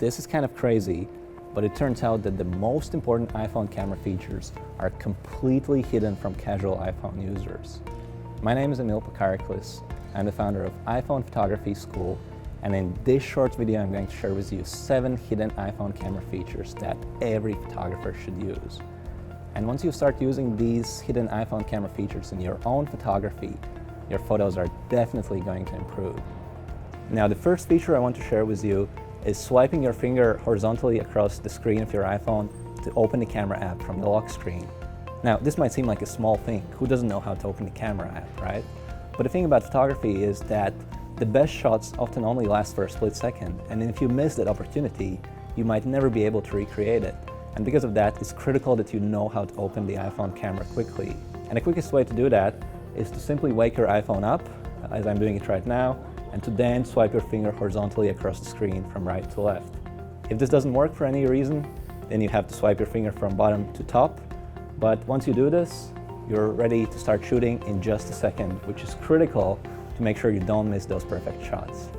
this is kind of crazy, but it turns out that the most important iPhone camera features are completely hidden from casual iPhone users. My name is Emil Pakariklis. I'm the founder of iPhone Photography School, and in this short video I'm going to share with you 7 hidden iPhone camera features that every photographer should use. And once you start using these hidden iPhone camera features in your own photography, your photos are definitely going to improve. Now, the first feature I want to share with you is swiping your finger horizontally across the screen of your iPhone to open the camera app from the lock screen. Now, this might seem like a small thing. Who doesn't know how to open the camera app, right? But the thing about photography is that the best shots often only last for a split second, and if you miss that opportunity, you might never be able to recreate it. And because of that, it's critical that you know how to open the iPhone camera quickly. And the quickest way to do that is to simply wake your iPhone up, as I'm doing it right now, and to then swipe your finger horizontally across the screen from right to left. If this doesn't work for any reason, then you have to swipe your finger from bottom to top. But once you do this, you're ready to start shooting in just a second, which is critical to make sure you don't miss those perfect shots.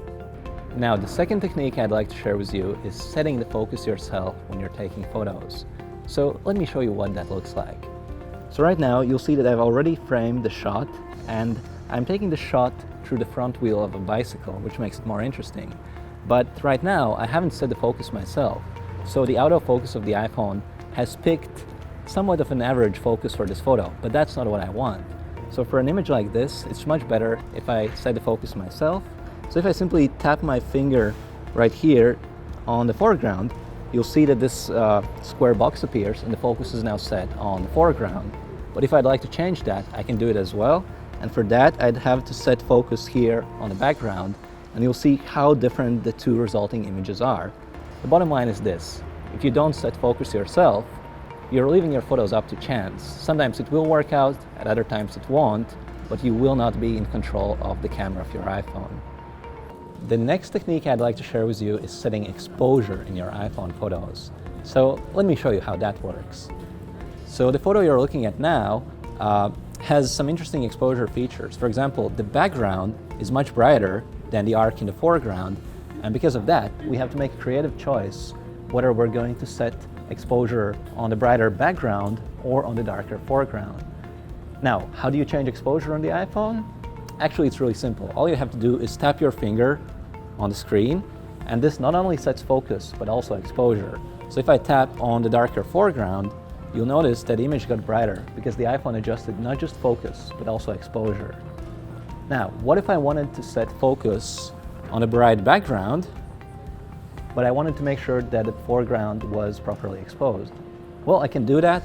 Now, the second technique I'd like to share with you is setting the focus yourself when you're taking photos. So let me show you what that looks like. So right now, you'll see that I've already framed the shot, and I'm taking the shot through the front wheel of a bicycle, which makes it more interesting. But right now, I haven't set the focus myself. So the autofocus of the iPhone has picked somewhat of an average focus for this photo, but that's not what I want. So for an image like this, it's much better if I set the focus myself. So if I simply tap my finger right here on the foreground, you'll see that this square box appears and the focus is now set on the foreground. But if I'd like to change that, I can do it as well. And for that, I'd have to set focus here on the background, and you'll see how different the two resulting images are. The bottom line is this: if you don't set focus yourself, you're leaving your photos up to chance. Sometimes it will work out, at other times it won't, but you will not be in control of the camera of your iPhone. The next technique I'd like to share with you is setting exposure in your iPhone photos. So let me show you how that works. So the photo you're looking at now has some interesting exposure features. For example, the background is much brighter than the arc in the foreground, and because of that, we have to make a creative choice whether we're going to set exposure on the brighter background or on the darker foreground. Now, how do you change exposure on the iPhone? Actually, it's really simple. All you have to do is tap your finger on the screen, and this not only sets focus, but also exposure. So if I tap on the darker foreground, you'll notice that the image got brighter because the iPhone adjusted not just focus, but also exposure. Now, what if I wanted to set focus on a bright background, but I wanted to make sure that the foreground was properly exposed? Well, I can do that,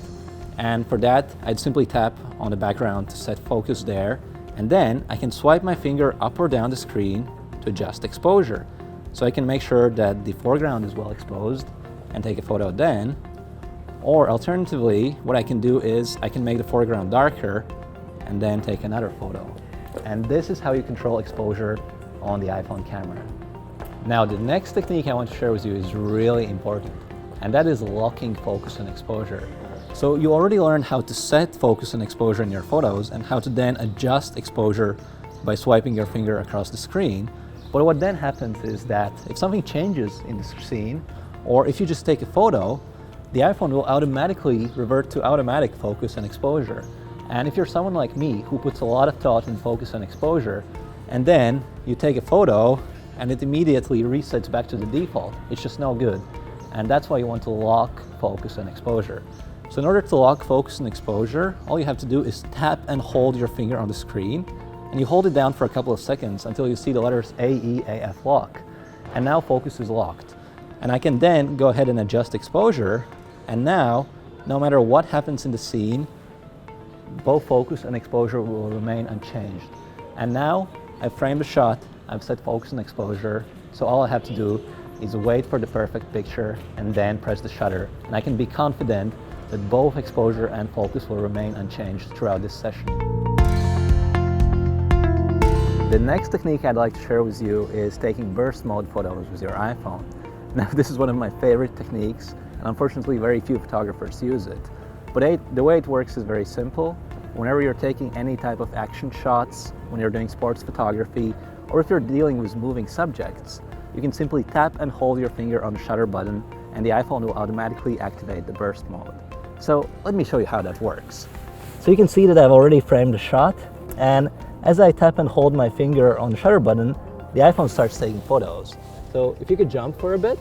and for that, I'd simply tap on the background to set focus there, and then I can swipe my finger up or down the screen to adjust exposure. So I can make sure that the foreground is well exposed and take a photo then. Or alternatively, what I can do is I can make the foreground darker and then take another photo. And this is how you control exposure on the iPhone camera. Now, the next technique I want to share with you is really important, and that is locking focus and exposure. So you already learned how to set focus and exposure in your photos and how to then adjust exposure by swiping your finger across the screen. But what then happens is that if something changes in the scene, or if you just take a photo, the iPhone will automatically revert to automatic focus and exposure. And if you're someone like me who puts a lot of thought in focus and exposure, and then you take a photo and it immediately resets back to the default, it's just no good. And that's why you want to lock focus and exposure. So in order to lock focus and exposure, all you have to do is tap and hold your finger on the screen, and you hold it down for a couple of seconds until you see the letters A, E, A, F lock. And now focus is locked. And I can then go ahead and adjust exposure, and now, no matter what happens in the scene, both focus and exposure will remain unchanged. And now, I've framed the shot, I've set focus and exposure, so all I have to do is wait for the perfect picture and then press the shutter. And I can be confident that both exposure and focus will remain unchanged throughout this session. The next technique I'd like to share with you is taking burst mode photos with your iPhone. Now, this is one of my favorite techniques, and unfortunately very few photographers use it. But the way it works is very simple. Whenever you're taking any type of action shots, when you're doing sports photography, or if you're dealing with moving subjects, you can simply tap and hold your finger on the shutter button and the iPhone will automatically activate the burst mode. So let me show you how that works. So you can see that I've already framed the shot, and as I tap and hold my finger on the shutter button, the iPhone starts taking photos. So if you could jump for a bit.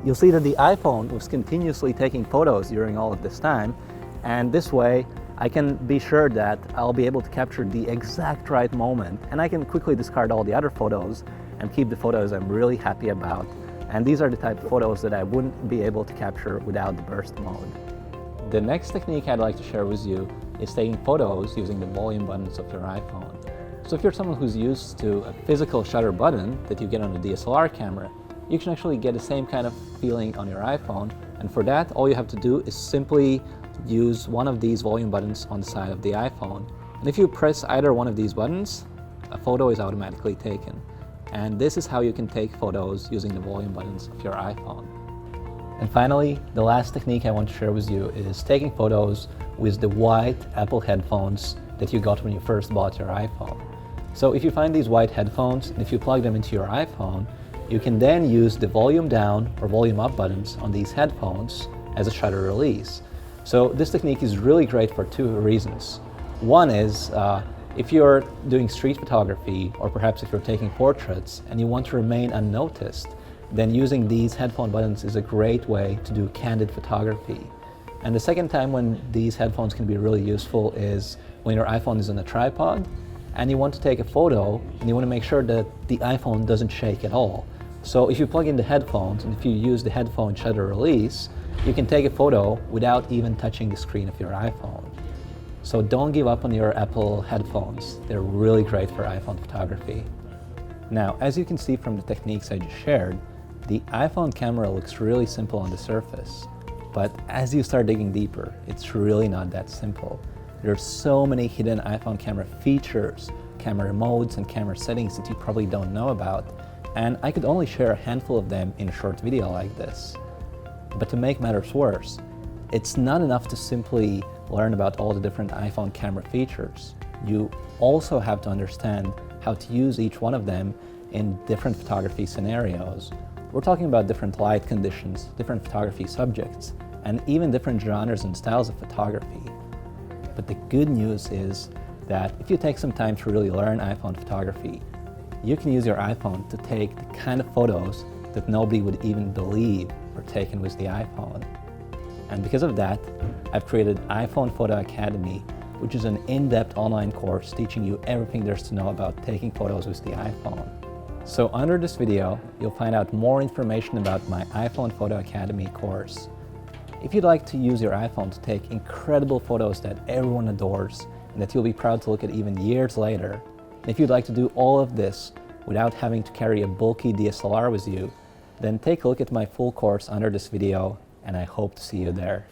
You'll see that the iPhone was continuously taking photos during all of this time, and this way I can be sure that I'll be able to capture the exact right moment, and I can quickly discard all the other photos and keep the photos I'm really happy about. And these are the type of photos that I wouldn't be able to capture without the burst mode. The next technique I'd like to share with you is taking photos using the volume buttons of your iPhone. So if you're someone who's used to a physical shutter button that you get on a DSLR camera, you can actually get the same kind of feeling on your iPhone, and for that all you have to do is simply use one of these volume buttons on the side of the iPhone. And if you press either one of these buttons, a photo is automatically taken. And this is how you can take photos using the volume buttons of your iPhone. And finally, the last technique I want to share with you is taking photos with the white Apple headphones that you got when you first bought your iPhone. So if you find these white headphones, and if you plug them into your iPhone, you can then use the volume down or volume up buttons on these headphones as a shutter release. So this technique is really great for two reasons. One is if you're doing street photography, or perhaps if you're taking portraits and you want to remain unnoticed, then using these headphone buttons is a great way to do candid photography. And the second time when these headphones can be really useful is when your iPhone is on a tripod and you want to take a photo and you want to make sure that the iPhone doesn't shake at all. So if you plug in the headphones and if you use the headphone shutter release, you can take a photo without even touching the screen of your iPhone. So don't give up on your Apple headphones. They're really great for iPhone photography. Now, as you can see from the techniques I just shared, the iPhone camera looks really simple on the surface. But as you start digging deeper, it's really not that simple. There's so many hidden iPhone camera features, camera modes, and camera settings that you probably don't know about. And I could only share a handful of them in a short video like this. But to make matters worse, it's not enough to simply learn about all the different iPhone camera features. You also have to understand how to use each one of them in different photography scenarios. We're talking about different light conditions, different photography subjects, and even different genres and styles of photography. But the good news is that if you take some time to really learn iPhone photography, you can use your iPhone to take the kind of photos that nobody would even believe were taken with the iPhone. And because of that, I've created iPhone Photo Academy, which is an in-depth online course teaching you everything there's to know about taking photos with the iPhone. So under this video, you'll find out more information about my iPhone Photo Academy course. If you'd like to use your iPhone to take incredible photos that everyone adores and that you'll be proud to look at even years later, and if you'd like to do all of this without having to carry a bulky DSLR with you, then take a look at my full course under this video, and I hope to see you there.